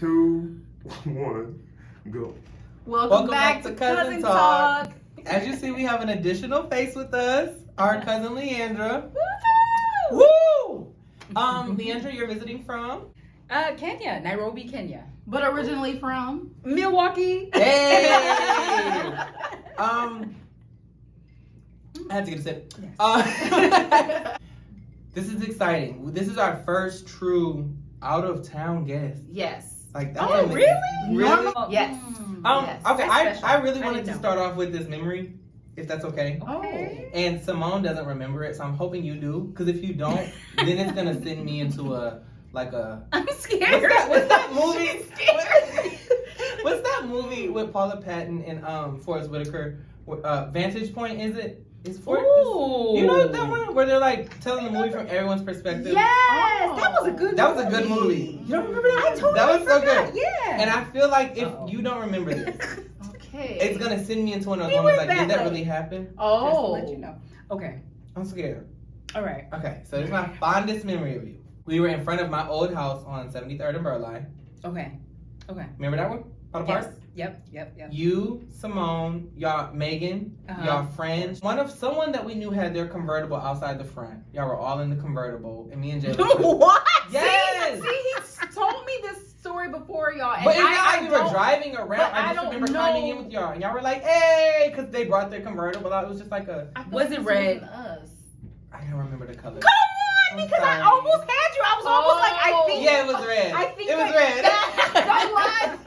2, 1, go. Welcome back to Cousin Talk. As you see, we have an additional face with us, our cousin Leandra. Woo! Woo! Leandra, you're visiting from? Kenya, Nairobi, Kenya. But originally from Milwaukee. Hey! I had to get a sip. Yes. This is exciting. This is our first true out-of-town guest. yes. Like that's Oh, amazing. really? Really? Yes. Yes, Okay, that's special. I really I wanted didn't to know. start off with this memory, if that's okay. Okay. And Simone doesn't remember it, so I'm hoping you do. Because if you don't, then it's gonna send me into a. I'm scared. What's that movie? What's that movie with Paula Patton and Forrest Whitaker? Vantage Point, is it? Is Forrest? Ooh. You know that one where they're like telling the movie from everyone's perspective? Yes, that was a good. That was a good movie. You don't remember that? I totally That was so forgot. good. Yeah. And I feel like if you don't remember this, Okay. it's gonna send me into one of those We moments went like, did back, that like- really happen? Just to Oh. let you know. Okay. I'm scared. All right. Okay, so this is my fondest memory of you. We were in front of my old house on 73rd and Burleigh. Okay. Okay. Remember that one? Auto Yes. Parts? Yep. You, Simone, y'all, Megan, Uh-huh. y'all friends. Someone that we knew had their convertible outside the front. Y'all were all in the convertible, and me and Jay. What? Yes. See, he told me this story before, y'all. And But it's not I like we were don't- driving around. but I I just don't remember know. climbing in with y'all, and y'all were like, "Hey," because they brought their convertible out. It was just like a. I feel Was like it this red? wasn't us. I don't remember the color. Come on, I'm because I sorry. almost had you. I was almost like, I think. Yeah, it was red. I think it was I- red. Don't lie.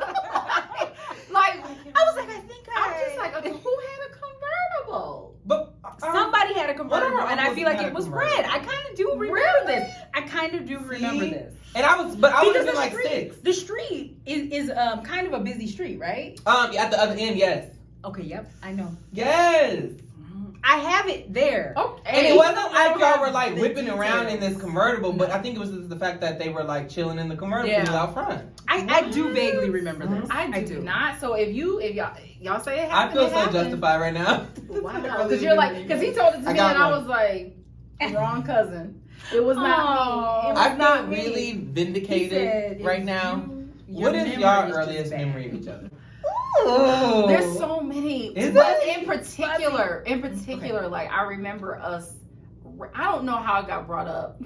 Like, I was like, I think I'm just like, okay, who had a convertible? But Somebody had a convertible, Whatever, and I almost feel like had it a was convertible. red. I kind of do remember Really? this. I kind of do remember See? this. And I would have Because been like 6. The street is kind of a busy street, right? At the other end, yes. Okay, yep, I know. Yes. I have it there. Okay. And it wasn't like y'all were have like the whipping around in details. this convertible, but I think it was just the fact that they were like chilling in the convertible Yeah. out front. I do vaguely remember this. I do not. So if y'all say it I happened, feel it so happened. justified right now. Wow. Because you're like, because he told it to I me, got and I one. was like, wrong cousin. It was not me. It was I'm not not me. really He vindicated said, right if now. your What is memory y'all just earliest bad. memory of each other? There's so many. Is But there? in particular, like I remember us. I don't know how it got brought up.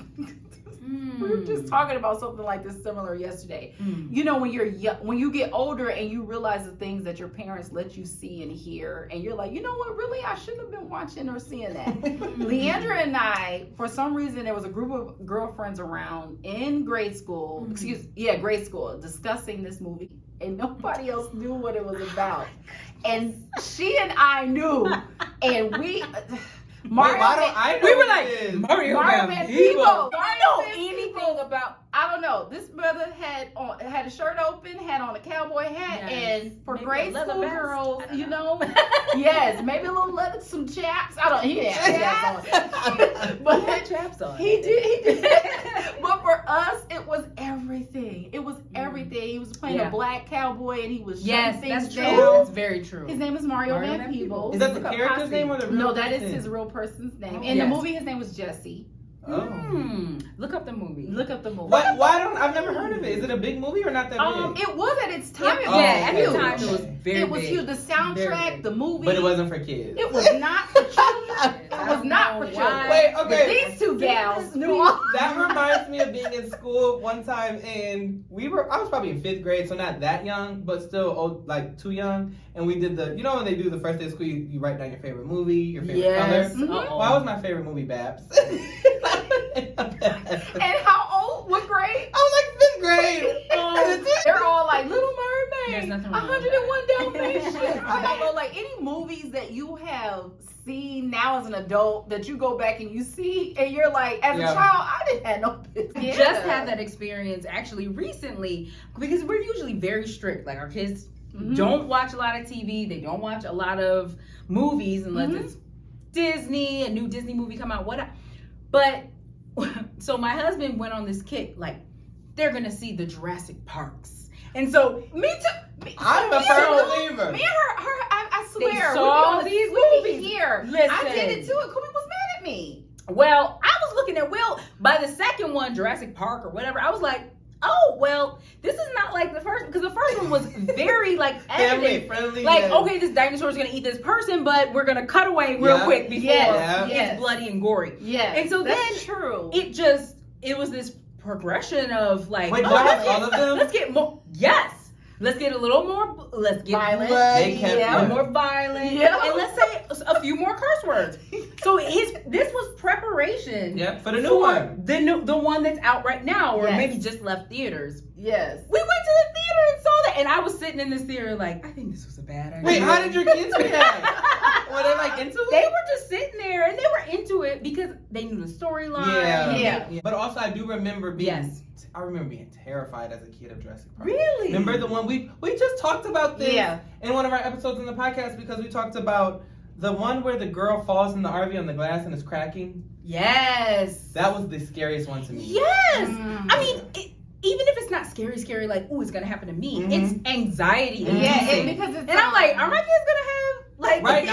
We were just talking about something like this similar yesterday. You know, when you're young, when you get older and you realize the things that your parents let you see and hear, and you're like, you know what, really, I shouldn't have been watching or seeing that. Leandra and I, for some reason, there was a group of girlfriends around in grade school, grade school, discussing this movie, and nobody else knew what it was about. And she and I knew, and we... Mario Wait, why don't I know We were what like, it is? Mario Van Van Peebles. Peebles. Mario I know Van anything Peebles. about. I don't know. This brother had a shirt open, had on a cowboy hat, Yes. and for Maybe a grade leather school vest. girls, I don't you know. know, yes, maybe a little leather, some chaps. I don't. He didn't have chaps on, but Chaps on. he did. But for us, it was everything. It was everything. He was playing Yeah. a black cowboy, and he was Yes, shutting things that's true. down. That's very true. His name is Mario Mario Van Van Peebles. Is that the Look up character's Posse. name or the real No, that is person? his real person's name. Oh. In Yes. the movie, his name was Jesse. Oh. Look up the movie. Look up the movie. Why don't I've never heard of it? Is it a big movie or not that big? It was at its time. It Oh, was yeah, at okay. the time it was Okay. very It was big. huge. The Very soundtrack, big. the movie. But it wasn't for kids. It was not for children. It was not for Why? children. Wait, But okay. these two gals knew all. That reminds me of being in school one time, and I was probably in 5th grade, so not that young, but still old, like too young. And we did when they do the first day of school, you write down your favorite movie, your favorite Yes. color. Uh-oh. Why was my favorite movie Babs? And how old? What grade? I was like 5th grade. They're all like Little Mermaid. There's nothing wrong with 101 Dalmatians. I don't know, like any movies that you have seen now as an adult that you go back and you see, and you're like, as Yeah. a child, I didn't have no business. Just had that experience actually recently because we're usually very strict. Like our kids don't watch a lot of TV. They don't watch a lot of movies unless it's Disney, a new Disney movie come out. But so my husband went on this kick, like they're gonna see the Jurassic Parks, and so Me too. I'm a firm believer. Me and her, I swear, saw we be these movies movies. here. Listen. I did it too, and Kumi was mad at me. well, I was looking at Will by the second one, Jurassic Park or whatever. I was like, oh, well, this is not like the first, because the first one was very like Family evident. friendly. Like, yes. okay, this dinosaur is gonna eat this person, but we're gonna cut away real quick before Yes. it's bloody and gory. Yes. And so that's then true. it was this progression of like, Wait, oh, not all of them? let's get more. Yes. Let's get a little more. Let's get Violent. bloody, They kept a Yeah. little more violent, Yeah. and let's say a few more curse words. So this was preparation. Yep, for the new one. The one that's out right now, or Yes. maybe just left theaters. Yes. We went to the theater and saw that, and I was sitting in this theater like, I think this was a bad idea. Wait, how did your kids react? Were they like into it? They were just sitting there, and they were into it because they knew the storyline. Yeah. But also, I do remember being. Yes. I remember being terrified as a kid of Jurassic Park. Really? Remember the one we just talked about this Yeah. in one of our episodes in the podcast because we talked about the one where the girl falls in the RV on the glass and is cracking. Yes. That was the scariest one to me. Yes. Mm. I mean, even if it's not scary, like, oh, it's gonna happen to me. Mhm. It's anxiety. Mhm. Yeah, inducing. because it's. And I'm like, are my kids gonna have like? Right?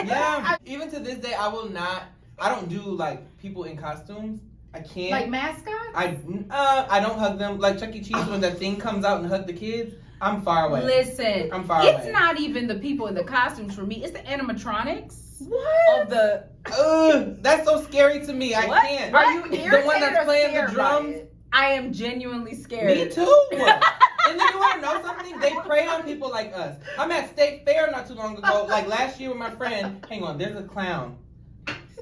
Yeah. Even to this day, I don't do like people in costumes. I can't. Like mascots? I don't hug them like Chuck E. Cheese when that thing comes out and hug the kids. I'm far away. Listen, I'm far it's away. not even the people in the costumes for me. It's the animatronics What? of the. That's so scary to me. I What? can't. Are you the irritated one that's or playing the scared by drums? it? I am genuinely scared. Me too. And then you want to know something? They prey on people like us. I'm at State Fair not too long ago, like last year with my friend. Hang on, there's a clown.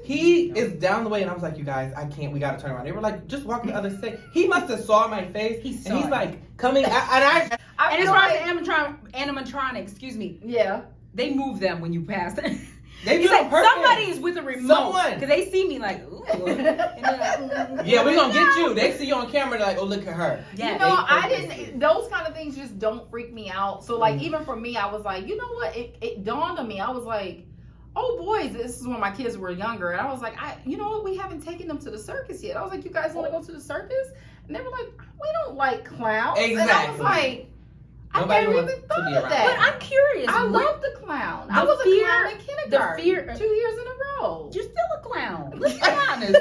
He is down the way, and I was like, you guys, I can't. We gotta turn around. They were like, just walk the other side. He must have saw my face, He saw and he's it. like coming. And I I And as feel far like, as the animatronics, excuse me, yeah. they move them when you pass. they It's do it like perfect. somebody's with a remote Someone. because they see me like, ooh. And they're like, Yeah, we're gonna get you. They see you on camera, they're like, oh, look at her. Yeah. You know, They I purposely. didn't. Those kind of things just don't freak me out. So, like, Mm. even for me, I was like, you know what? It dawned on me. I was like, oh boys, this is when my kids were younger, and I was like, you know what? We haven't taken them to the circus yet. I was like, you guys want to go to the circus? And they were like, we don't like clowns. And I was Exactly. like, Nobody I never wants even to thought be of around. that. But I'm curious. I what- love the clown. the I was fear- a clown in kindergarten. fear- 2 years in a row. You're still a clown. Let's be honest.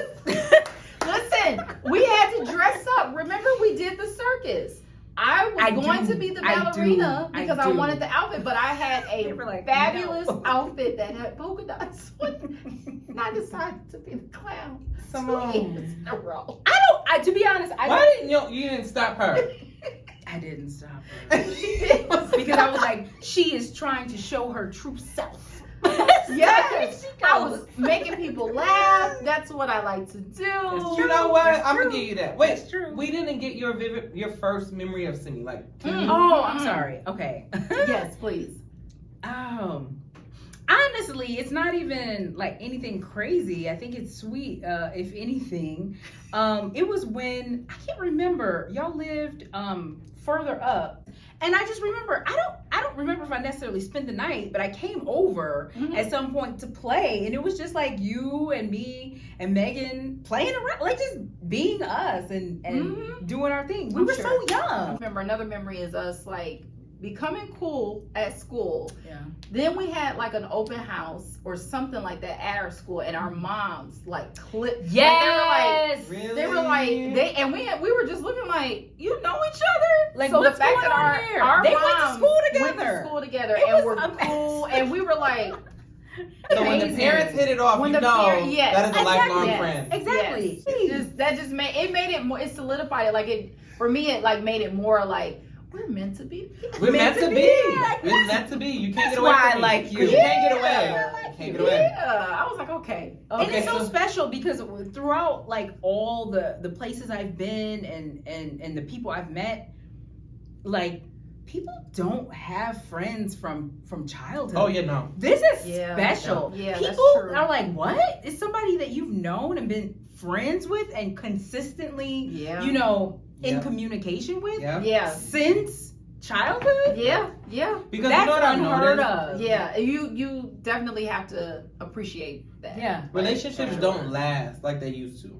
Listen, we had to dress up. Remember, we did the circus. I was going do. to be the I ballerina do. because I I do. wanted the outfit, but I had They a were like, fabulous no. outfit that had polka dots. And I decided to be the clown. Simone. 2 years in a row. To be honest, Why didn't you didn't stop her? I didn't stop her. Because I was like, she is trying to show her true self. Yes, She I goes. was making people laugh. That's what I like to do. That's You know what? That's I'm gonna true. give you that. Wait, That's true. we didn't get your first memory of Simi. Like, can you- Oh, I'm sorry. Okay. Yes, please. Honestly, it's not even like anything crazy. I think it's sweet, if anything. It was when I can't remember. Y'all lived further up, and I just remember. I don't remember if I necessarily spent the night, but I came over at some point to play, and it was just like you and me and Megan playing around, like just being us and doing our thing. We I'm were sure. so I young. remember another memory is us like becoming cool at school. Yeah. Then we had like an open house or something like that at our school, and our moms like clipped. Yes. Really? They were like we were just looking like, you know each other. Like, so what's the fact going that on here? our They went to moms school went together. to school together It and was were amazing. cool, and we were like, So when the amazing. parents hit it off, When you the know parent- yes, that is a lifelong yes. friend. Exactly. yes. That just made it more. It solidified it. Like it for me. It like made it more like we're meant to be. We're meant to be. Yeah, We're meant to be. You can't That's get away why from I me. like you. 'Cause you can't get away. Yeah. You can't get away. Yeah, I was like, okay. And it's so so- special because throughout like all the places I've been and the people I've met, like people don't have friends from childhood. Oh yeah, no. This is Yeah. special. Yeah, that's People true. are like, what? It's somebody that you've known and been friends with and consistently, Yeah. in Yeah. communication with Yeah. Yeah. since childhood. Yeah. Because That's you know what I've unheard noticed? of. Yeah. You definitely have to appreciate that. Yeah. Relationships Right. don't last like they used to.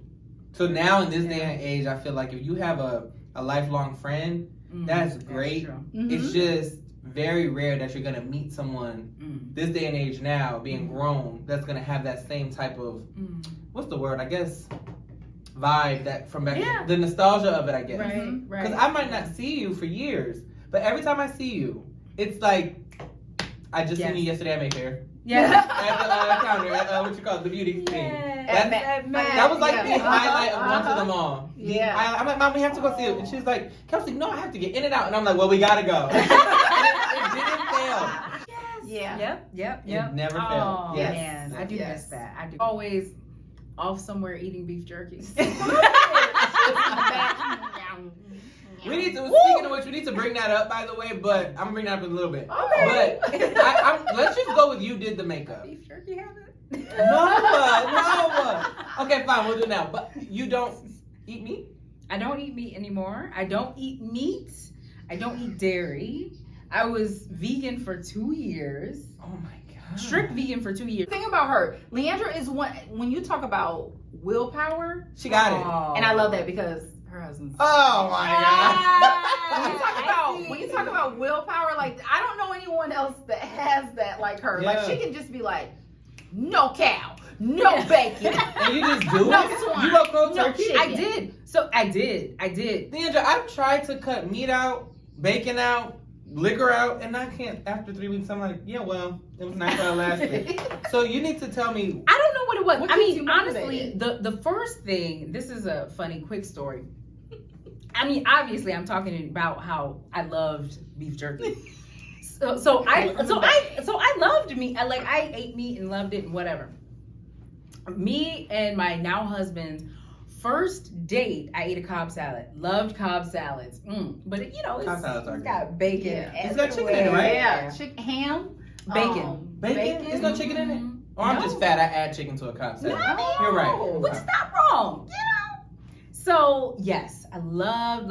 So now in this day and age, I feel like if you have a lifelong friend, that's great. true. Mhm. It's just very rare that you're gonna meet someone this day and age now, being grown, that's gonna have that same type of what's the word? I guess vibe that from back Yeah. then. The nostalgia of it, I guess. Right, Mhm. right. Because I might not see you for years, but every time I see you, it's like I just seen you yesterday at Mayfair. Yeah. At the counter, at what you call it, the beauty thing. At That was like Yeah. the highlight of Uh-huh. going to the mall. Yeah. I'm like, Mom, we have to go see it. And she's like, Kelsey, no, I have to get in and out. And I'm like, well, we gotta go. it didn't fail. Yeah. Yep. It never Oh, failed. Yes. man, I do Yes. miss that. I do. Always off somewhere eating beef jerky. We need to, speaking of which, we need to bring that up, by the way, but I'm gonna bring that up in a little bit. Okay. But let's just go with you did the makeup. Beef jerky habit? No. Okay, fine, we'll do it now. But you don't eat meat? I don't eat meat anymore. I don't eat meat. I don't eat dairy. I was vegan for 2 years. Oh my god. Strict vegan for 2 years. The thing about her, Leandra is one. When you talk about willpower, She got it. and I love that because her husband's. Oh my When you god. talk about willpower, like I don't know anyone else that has that like her. Like Yeah. she can just be like, no cow, no bacon. And you just do No it? swine. You go cold No turkey? chicken. I did. So I did. Leandra, I've tried to cut meat out, bacon out, liquor out, and I can't. After 3 weeks, I'm like, yeah, well, it was nice while it lasted. So you need to tell me. I don't know what it was. What I keeps mean, you motivated? honestly, the first thing, this is a funny, quick story. I mean, obviously, I'm talking about how I loved beef jerky. So I loved meat. I ate meat and loved it and whatever. Me and my now husband's first date, I ate a Cobb salad. Loved Cobb salads. But you know, Cobb salads are it's got bacon. Yeah. It's got chicken in it, right? Yeah, ham, Bacon. Bacon? There's no chicken in it? Or I'm just fat. I add chicken to a Cobb salad. No. You're right. Which is not wrong, you know. So yes, I love.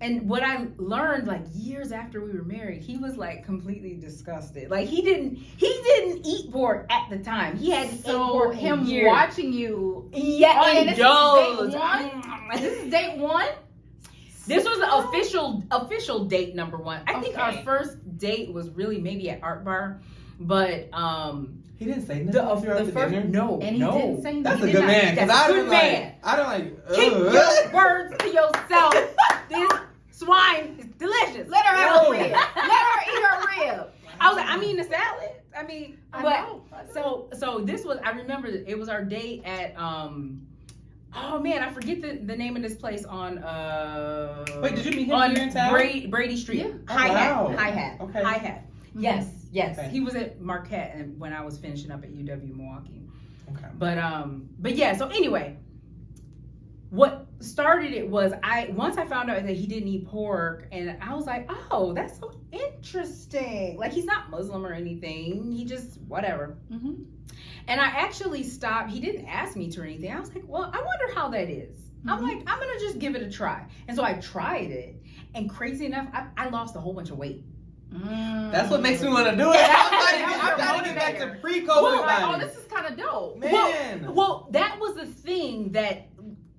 And what I learned like years after we were married, he was like completely disgusted. Like he didn't eat pork at the time. He had ate pork him years. watching you. Yeah, Oh, and indulge. this is date one. This was the official date number one. I think our Okay. first date was really maybe at Art Bar, but He didn't say nothing. the if you're at the first dinner? no, And he no. didn't say That's a nothing. good man. Because That's I a don't good like. man. I don't like. Keep your words to yourself. This swine is delicious. Let her have a No. rib. Let her eat her rib. I was like, I mean the salad. I mean, I but know. so this was. I remember it was our date at Oh man, I forget the name of this place on Wait, did you meet him on here in town? Brady Street. Yeah. Oh, Hi wow. hat. Okay. Hi hat. Yes. Okay. He was at Marquette and when I was finishing up at UW Milwaukee. Okay. But yeah, so anyway, what started it was once I found out that he didn't eat pork, and I was like, oh, that's so interesting. Like he's not Muslim or anything. He just whatever. Mm-hmm. And I actually stopped. He didn't ask me to or anything. I was like, well, I wonder how that is. I'm like, I'm gonna just give it a try. And so I tried it, and crazy enough, I lost a whole bunch of weight. That's what makes me want to do it. I'm trying to get back to pre-COVID Well, like, body. this is kind of dope. Man. Well, that was the thing that.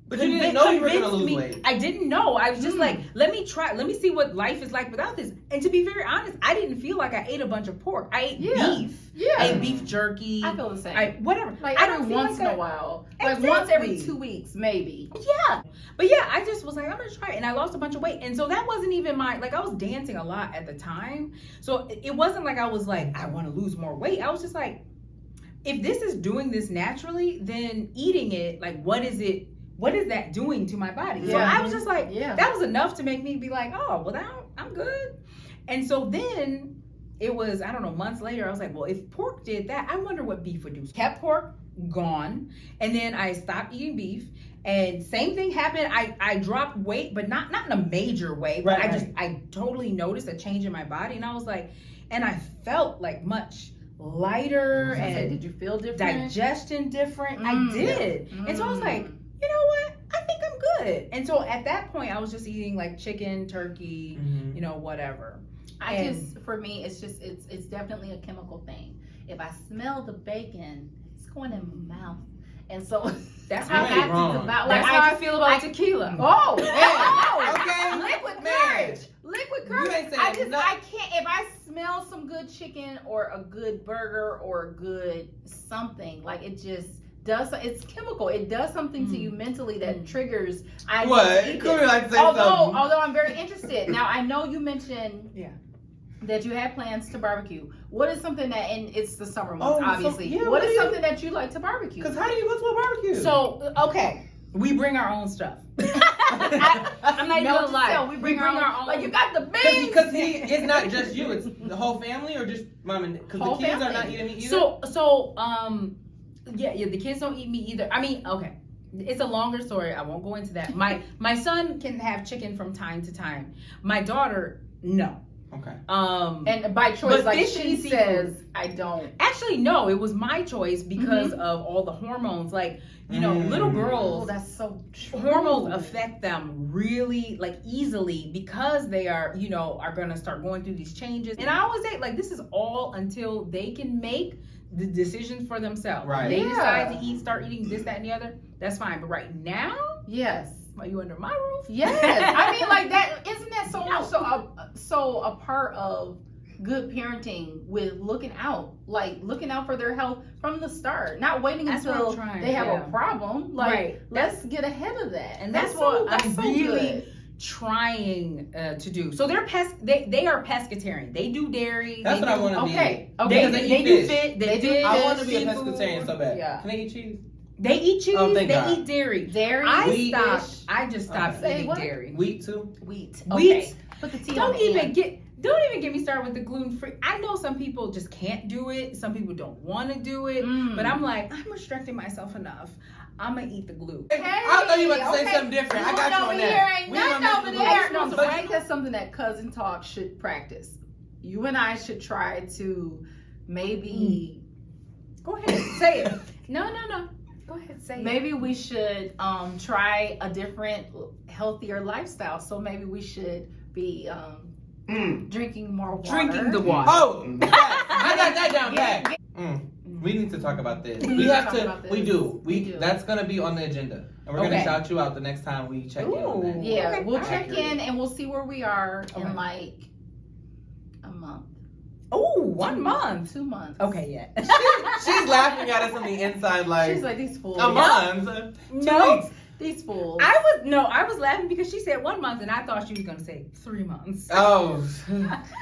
But you didn't know you were going to lose me. weight. I didn't know. I was just like, let me try. Let me see what life is like without this. And to be very honest, I didn't feel like I ate a bunch of pork. I ate beef. Yeah. I ate beef jerky. I feel the same. Whatever. Like I every don't feel once like in a while. Like once every 2 weeks, maybe. Yeah. But yeah, I just was like, I'm going to try it. And I lost a bunch of weight. And so that wasn't even I was dancing a lot at the time. So it wasn't like I was like, I want to lose more weight. I was just like, if this is doing this naturally, then eating it, like, what is that doing to my body? So Yeah. I was just like, Yeah. that was enough to make me be like, oh, well, I'm good. And so then it was, I don't know, months later, I was like, well, if pork did that, I wonder what beef would do. Kept pork, gone. And then I stopped eating beef. And same thing happened. I dropped weight, but not in a major way. But Right. I totally noticed a change in my body. And I was like, and I felt like much lighter and did you feel different? digestion different. I did. And so I was like, you know what? I think I'm good. And so at that point, I was just eating like chicken, turkey, you know, whatever. For me, it's definitely a chemical thing. If I smell the bacon, it's going in my mouth. And so That's how how I I feel about That's how I feel about tequila. Oh, Okay. liquid Man. courage. Liquid You courage. ain't saying I nothing. can't. If I smell some good chicken or a good burger or a good something, like it just it's chemical. It does something to you mentally that triggers. I What? need to eat Come this. here, like say although something. I'm very interested. Now I know you mentioned that you had plans to barbecue. What is something that, and it's the summer months, obviously. What is something that you like to barbecue? Because how do you go to a barbecue? So, okay, we bring our own stuff. I'm not even gonna lie. We bring our own. Like, you got the beans. Because it's not just you, it's the whole family, or just mom and, because the kids are not eating meat either? Yeah, the kids don't eat meat either. I mean, okay. It's a longer story. I won't go into that. My son can have chicken from time to time. My daughter, no. Okay. And by choice, like she says, I don't. Actually, no. It was my choice because of all the hormones. Like, you know, little girls. Oh, that's so true. Hormones affect them really, like, easily because they are, you know, are gonna start going through these changes. And I always say, like, this is all until they can make the decisions for themselves. Right. They decide to start eating this, that, and the other. That's fine. But right now, yes. Are you under my roof? Yes. I mean, like that. Isn't that so a part of good parenting with looking out for their health from the start, not waiting until they have a problem. Like, let's get ahead of that. And that's what I'm really trying to do. So they're they are pescatarian. They do dairy. That's what I want to be. Okay. They do fish. They do. I want to be a seafood. pescatarian so bad. Yeah. Can they eat cheese? They eat cheese. Oh, thank they God. eat dairy. Dairy. I just stopped eating dairy. Wheat too. Wheat. Wheat. Put the T Don't on the even end. get me started with the gluten free. I know some people just can't do it. Some people don't want to do it. But I'm like, I'm restricting myself enough. I'm gonna eat the gluten. Hey, I thought you were about to say something different. I got you on that. Ain't nothing over there. No, so I think that's something that Cousin Talk should practice. You and I should try to maybe. Go ahead, say it. No. Go ahead, say it. Maybe we should try a different, healthier lifestyle. So maybe we should be drinking more water. Drinking the water. Oh, I got that down pat. We need to talk about this. We have to. We do. That's gonna be on the agenda, and we're gonna shout you out the next time we check in on that. Yeah, we'll check in and we'll see where we are in like a month. Oh, 1 month. 2 months. Okay, yeah. She's laughing at us on the inside, like she's like these fools. A month. No. These fools. I was laughing because she said 1 month and I thought she was gonna say 3 months. Oh.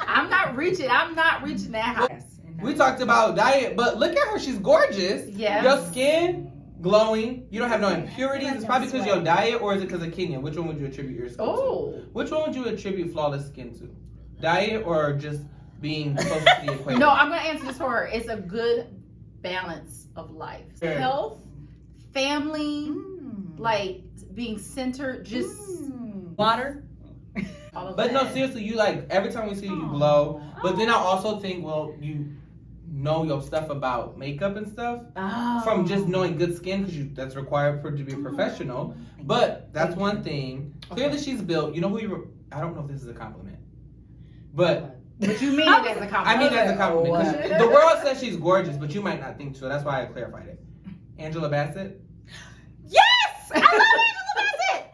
I'm not reaching that high. Yes, We talked about diet, but look at her. She's gorgeous. Yeah. Your skin glowing. You don't have no impurities. It's probably because of your diet, or is it because of Kenya? Which one would you attribute your skin to? Which one would you attribute flawless skin to? Diet or just being close to the equator? No, I'm gonna answer this for her. It's a good balance of life. Yeah. Health, family, like being centered, just water. all of But that. no, seriously, you like every time we see you glow. But then I also think, well, you know your stuff about makeup and stuff from just knowing good skin because that's required for to be a professional. But that's one thing. Clearly, she's built. You know who you? I don't know if this is a compliment, but you mean it as a compliment. I mean that's a compliment. 'Cause the world says she's gorgeous, but you might not think so. That's why I clarified it. Angela Bassett. Yes, I love Angela Bassett.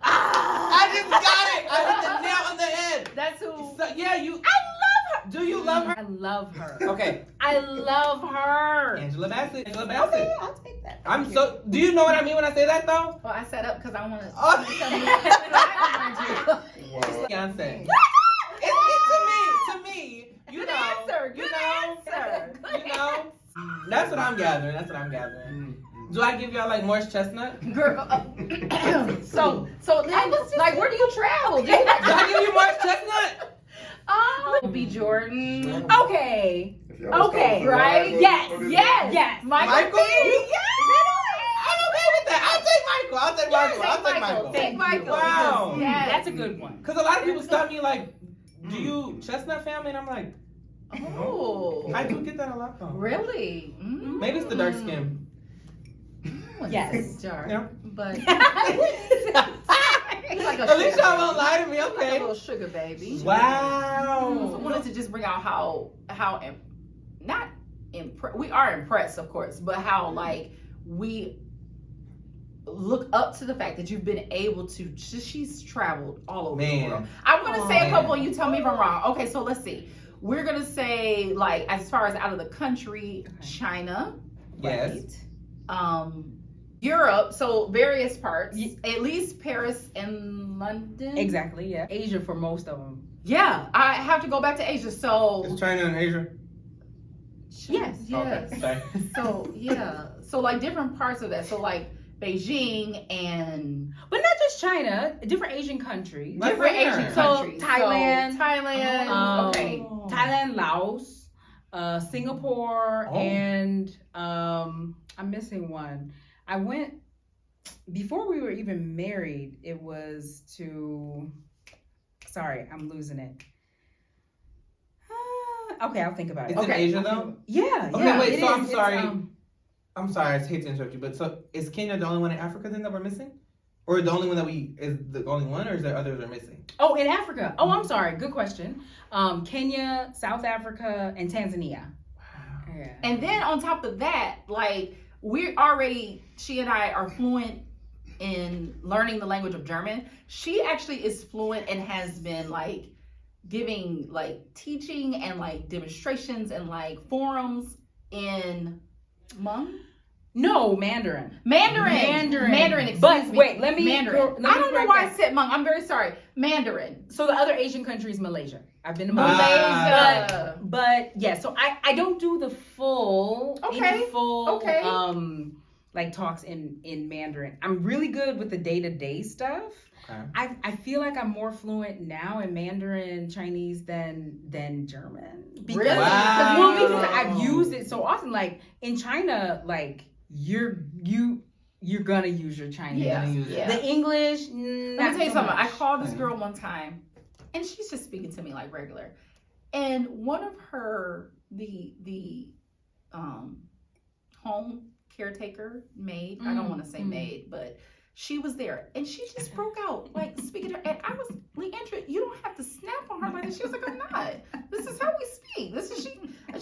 I just got it. I hit the nail on the head. That's who. So, yeah, you. I love her. Do you love her? I love her. Okay. I love her. Angela Bassett. Angela Bassett. Okay, I'll take that. I'm so. Do you know what I mean when I say that though? Well, I set up because I want to. Oh. Wow. Beyonce. To me, you Good know, answer. you Good know, answer. you know. That's what I'm gathering. Do I give y'all like Morris Chestnut? Do Girl. so then, like, where do you travel? Do you I give you Morris Chestnut? B. Jordan. Okay. If y'all Okay, start right? Verizon, Yes, what is yes, it? yes. Michael? Yes. I'm okay with that. I'll take Michael. Take Michael. Wow. Yes. That's a good one. Because a lot of people stop me like, do you Chestnut family? And I'm like, Oh. I do get that a lot though. Really? Mm. Maybe it's the dark skin. Yes. Jar. Yeah. But he's Yes. like a At least sugar y'all baby. won't lie to me. He's like a Okay. little sugar baby. So Wow. I wanted to just bring out we are impressed, of course, but how like we look up to the fact that you've been able to. She's traveled all over the world. I'm gonna say a couple, and you tell me if I'm wrong. Okay, so let's see. We're gonna say like as far as out of the country, China. Yes. Right? Europe, so various parts, at least Paris and London. Exactly, yeah. Asia for most of them. Yeah, I have to go back to Asia. So Is China and Asia? Yes. Yes. Okay, sorry. So yeah. So like different parts of that. So like Beijing and But not just China, different Asian countries. Like different where? Asian So, countries. Thailand. So, Thailand. Okay. Thailand, Laos, Singapore, Oh. and I'm missing one. I went before we were even married. It was to. Sorry, I'm losing it. Okay, I'll think about it. It's in Okay. Asia though? Yeah. Okay, yeah, wait, it so is. I'm It's, sorry. I'm sorry, I hate to interrupt you, but so is Kenya the only one in Africa then that we're missing? Or the only one that is the only one, or is there others that are missing? Oh, in Africa. Oh, I'm sorry. Good question. Kenya, South Africa, and Tanzania. Wow. Yeah. And then on top of that, like she and I are fluent in learning the language of German. She actually is fluent and has been like giving like teaching and like demonstrations and like forums in Hmong? No, Mandarin. Mandarin, excuse But me. wait, let me. Mandarin. let me I don't know correct why that. I said Hmong. I'm very sorry. Mandarin. So the other Asian country is Malaysia. I've been to Ah. Malaysia. But yeah, so I don't do the full Okay. like talks in Mandarin. I'm really good with the day-to-day stuff. Okay. I feel like I'm more fluent now in Mandarin Chinese than German. Really? Wow. Well, because I've used it so often. Like in China, like you're gonna use your Chinese. Yeah. Yeah. The English. Let me tell you so something. I much. called this girl one time, and she's just speaking to me like regular. And one of her the home caretaker maid. I don't want to say maid, but she was there, and she just broke out like speaking to her. And I was, Leandra, you don't have to snap on her like this. She was like, I'm not. This is how we speak. This is she.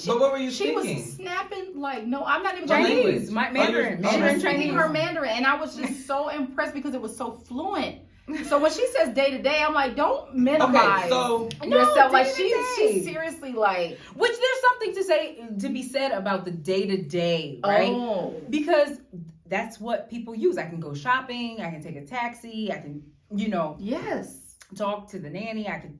But what were you She speaking? was snapping like, no, I'm not even Chinese, Mandarin. She Mandarin was speaking Chinese. her Mandarin, and I was just so impressed because it was so fluent. So when she says day to day, I'm like, don't minimize Okay, so yourself. Like day-to-day. she's seriously like, Which there's something to be said about the day to day, right? oh, Because that's what people use. I can go shopping. I can take a taxi. I can, yes, talk to the nanny. I can,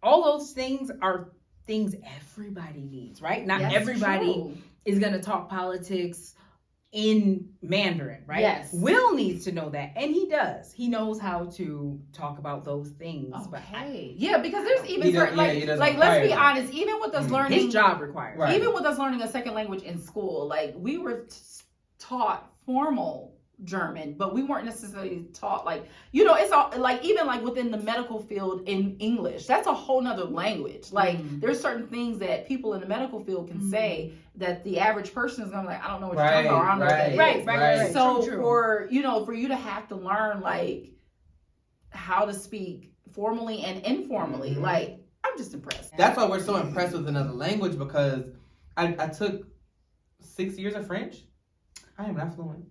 all those things are things everybody needs, right? Not That's everybody true. is going to talk politics in Mandarin, right? Yes. Will needs to know that, and he does. He knows how to talk about those things. But Okay, yeah, because there's even He does- certain, yeah, he doesn't let's require be that. honest, even with us learning his job requires. Right. even with us learning a second language in school, like we were taught formal German, but we weren't necessarily taught it's all like even like within the medical field in English. That's a whole nother language. Like there's certain things that people in the medical field can say that the average person is gonna be like, I don't know what you're talking about. Or I don't know what that is. Right. So True. for you to have to learn like how to speak formally and informally, like I'm just impressed. that's why we're so impressed with another language, because I took 6 years of French. I am not fluent.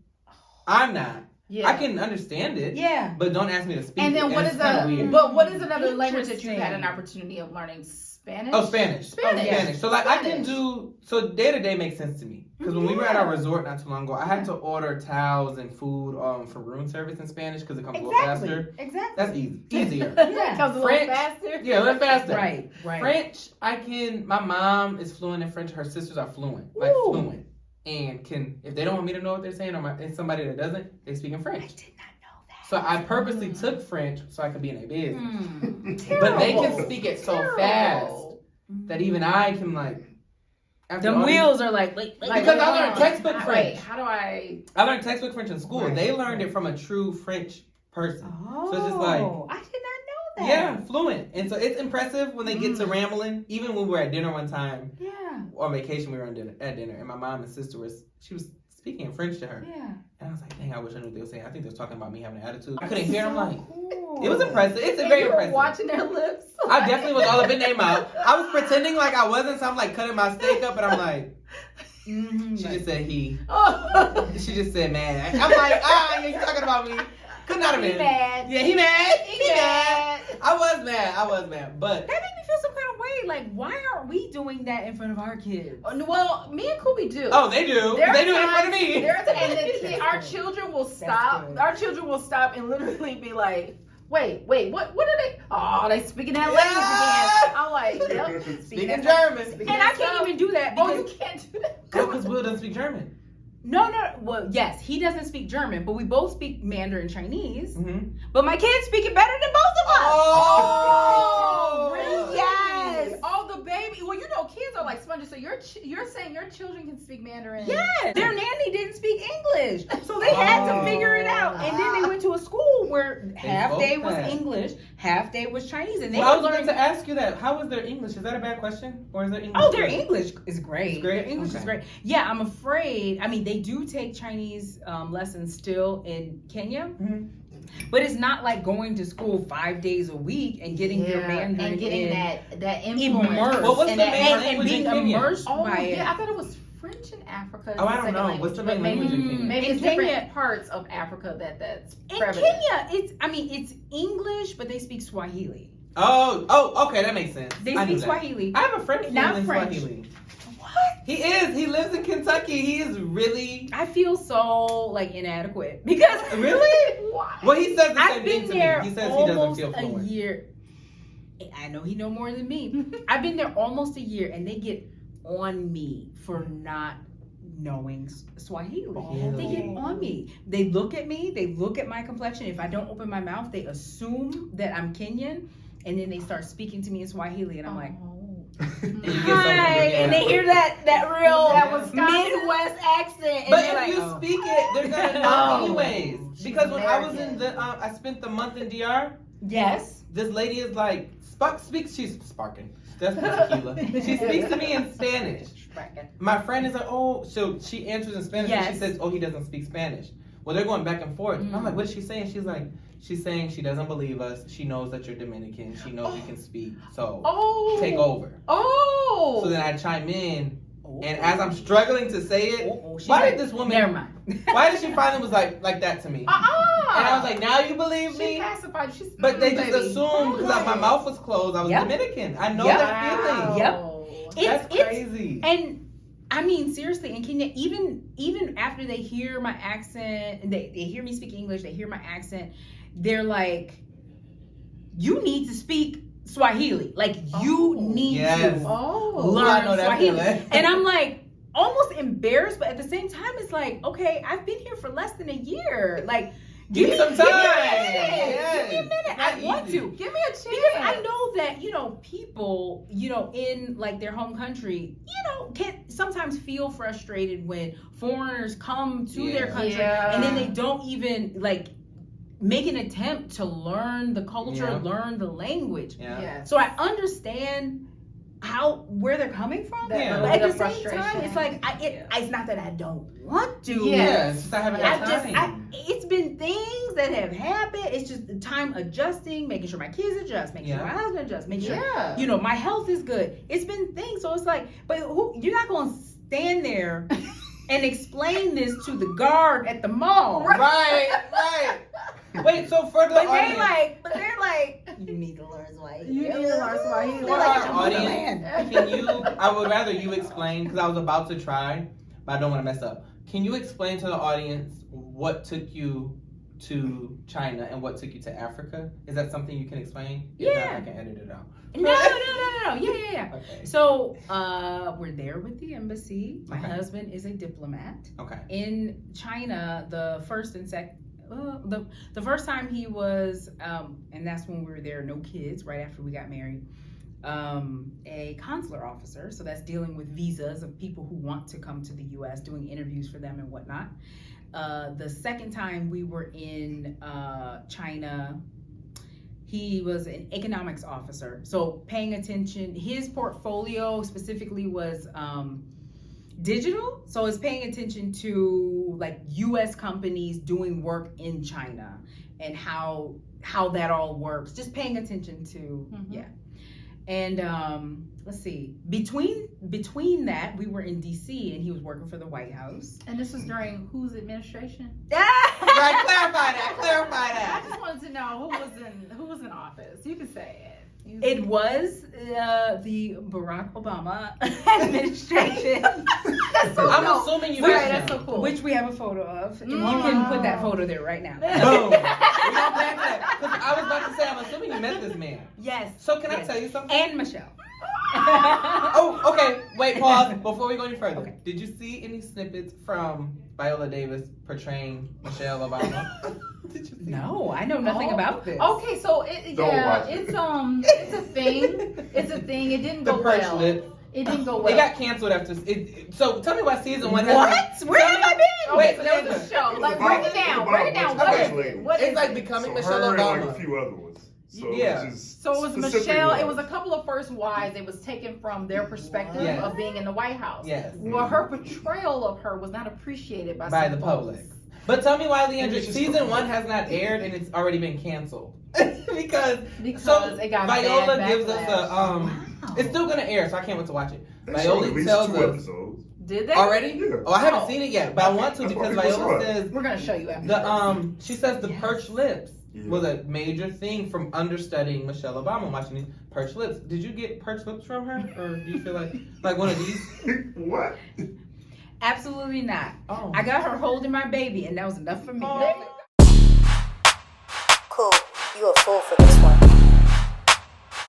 I'm not. Yeah. I can understand it. Yeah. But don't ask me to speak And then it. what It's is kinda weird. what is another language that you had an Interesting. opportunity of learning? Spanish? Oh, Spanish. Spanish. Spanish. So like I can Spanish. do day to day makes sense to me, because when we were at our resort not too long ago, I had to order towels and food for room service in Spanish because it comes a little faster. Exactly. That's easy. Easier. It comes a little French. faster. Yeah, a little faster. Right. French, my mom is fluent in French. Her sisters are fluent, like Ooh. fluent, and if they don't want me to know what they're saying, or it's somebody that doesn't, they speak in I French. did not know that. So I purposely took French so I could be in a business. Terrible. But they can speak it so Terrible. fast that even I can after Them all these- wheels are like Because I learned textbook Wait, French. how do I? I learned textbook French in school. Right. They learned it from a true French person. Oh, So it's just like- I did not know that. Yeah, fluent. And so it's impressive when they get to rambling. Even when we were at dinner one time, Yeah. on vacation, we were at dinner, and my mom and sister she was speaking in French to her. Yeah. And I was like, dang, I wish I knew what they were saying. I think they was talking about me having an attitude. I couldn't hear them. Like, Cool. it was impressive. It's And very you were impressive. watching their lips. I definitely was all up in their mouth. I was pretending like I wasn't, so I'm like cutting my steak up, and I'm like, she just said he. Oh. She just said man. I'm like, yeah, you talking about me. Could not have He been. mad. Yeah, he mad. He mad. I was mad. But That made me feel some kind of way. like, why aren't we doing that in front of our kids? Well, me and Kubi do. Oh, they do. There They are do it in front of times- me. there are times- and the kid, That's our good. children will That's stop. good. Our children will stop and literally be like, wait, what are they? Oh, they speaking that language again. I'm like, yep, Speaking that- German. speaking And that I can't stuff. even do that Oh, because you can't do that. No, because Will doesn't speak German. no. Well, yes, he doesn't speak German, but we both speak Mandarin Chinese. Mm-hmm. But my kids speak it better than both of us. Oh, really? Yes. Oh, the baby. Well, you know, kids are like sponges. So you're saying your children can speak Mandarin? Yes. Their nanny didn't speak English, so they had to figure it out. And then they went to a school where half day was both had. English, half day was Chinese, and they Well, I were was going learning. to ask you that. How is their English? Is that a bad question? Or is their English Oh, their good? English is great. It's great? Their English is Okay. great. Yeah, I'm afraid. I mean, they do take Chinese lessons still in Kenya, Mhm. but it's not like going to school 5 days a week and getting your Mandarin and getting in, that influence. immersed. Well, what's and the that- main and- and language being in Kenya? immersed Oh, by yeah, I it. thought it was French in Africa. Oh, I don't Second know. language. What's the But main maybe, language in Kenya? maybe In it's different Kenya- parts of Africa that's In prevalent. Kenya, it's English, but they speak Swahili. Oh, okay, that makes sense. They I knew speak that. Swahili. I have a friend Not fluent in French. Swahili. What? He is. He lives in Kentucky. He is really. I feel so like inadequate because Really? Why? Well, he says the I've same been thing to there me. He says he doesn't almost feel a fluent. year. I know he know more than me. I've been there almost a year, and they get on me for not knowing Swahili. They get on me. They look at me. They look at my complexion. If I don't open my mouth, they assume that I'm Kenyan, and then they start speaking to me in Swahili, and I'm like, And you get so hi, yeah. and they hear that real That Wisconsin- Midwest accent, and But they're if like, you oh. speak it, they're gonna know Oh. anyways. She's Because when I was in American. the, I spent the month in DR. Yes. This lady is like, she's sparking. That's tequila. She speaks to me in Spanish. My friend is like, oh, so she answers in Spanish and she Yes. says, oh, he doesn't speak Spanish. Well, they're going back and forth. And I'm Mm. like, what is she saying? She's like, she's saying she doesn't believe us. She knows that you're Dominican. She knows you can speak. So Oh. take over. Oh. So then I chime in, and as I'm struggling to say it, She's why like, did this woman? Never mind. Why did she finally was like that to me? And I was like, now you believe she me? pacified. She's But they just baby. assumed because my mouth was closed, I was Yep. Dominican. I know Yep. that feeling. Yep. That's crazy. And I mean, seriously, in Kenya, even after they hear my accent, and they hear me speak English, they hear my accent, they're like, you need to speak Swahili. Like, you need Yes. to Oh. Ooh, I know learn that Swahili. feeling. And I'm like, almost embarrassed, but at the same time, it's like, okay, I've been here for less than a year. Like, Give me some time. Give me a minute. Yes. Give me a minute. It's I not want easy. to. Give me a chance. Because I know that, people, in like their home country, can sometimes feel frustrated when foreigners come to their Yeah. country Yeah. and then they don't even like make an attempt to learn the culture, Yeah. learn the language. Yeah. Yes. So I understand where they're coming from. That Yeah. But little at bit the of same time, frustration. it's like it's not that I don't want to. Yeah. Yeah, it's just I haven't had time. It's been things that have happened. It's just the time adjusting, making sure my kids adjust, making sure Yeah. my husband adjusts, making sure Yeah. my health is good. It's been things. So it's like, but you're not gonna stand there and explain this to the guard at the mall. Right. Wait, so for the But audience, they're like, you need to learn Swahili. You need to learn Swahili. for They're like, our "I'm audience, man." can you? I would rather you explain because I was about to try, but I don't want to mess up. Can you explain to the audience what took you to China and what took you to Africa? Is that something you can explain? If not, Yeah. I can edit it out. No. Yeah. Okay. So we're there with the embassy. My Okay. husband is a diplomat. Okay. In China, the first and second, the first time he was, and that's when we were there, no kids, right after we got married, a consular officer, so that's dealing with visas of people who want to come to the U.S., doing interviews for them and whatnot. The second time we were in China, he was an economics officer, so paying attention. His portfolio specifically was digital, so it's paying attention to like U.S. companies doing work in China and how that all works. Just paying attention to Mhm. And let's see. Between that, we were in D.C. and he was working for the White House. And this was during whose administration? Right, clarify that. I just wanted to know who was in office. You can say it. It was the Barack Obama administration. That's so I'm dope. assuming you Right, met that's him. so cool. Which we have a photo of. And you can put that photo there right now. Boom. We don't back that. 'Cause I was about to say, I'm assuming you met this man. Yes. So can I Yes. tell you something? And Michelle. Oh, okay. Wait, pause. Before we go any further, Okay. did you see any snippets from Viola Davis portraying Michelle Obama? Did you see? No, I know nothing about this. Okay, so Don't watch it. it's a thing. It's a thing. It didn't The go perch well. lip. It didn't go It well. got canceled after. So tell me why season one. What? Where have I been? Okay, Wait, so there was a show. Like, break it down. Break it down. What is it? What It's is like it? becoming So Michelle her and Obama. like a few other ones. So Yeah. It was just So it was specific Michelle. ones. It was a couple of first wives. It was taken from their perspective Yes. of being in the White House. Yes. Well, her portrayal of her was not appreciated by By some the folks. public. But tell me why, Leandra, It's just season the- one has not aired and it's already been canceled. because It got Viola bad gives us backlash. a Wow. It's still gonna air, so I can't wait to watch it. They Viola showed at least tells 2 us episodes. Did they? already. Yeah. Oh, I haven't Oh. seen it yet, but I want to That's why because people Viola saw it. says We're gonna show you after. she says the Yes. perched lips Yeah. was a major thing from understudying Michelle Obama, watching these perched lips. Did you get perched lips from her, or do you feel like one of these? What? Absolutely not. Oh, I got her holding my baby, and that was enough for me. Oh. Cool, you a fool for this one.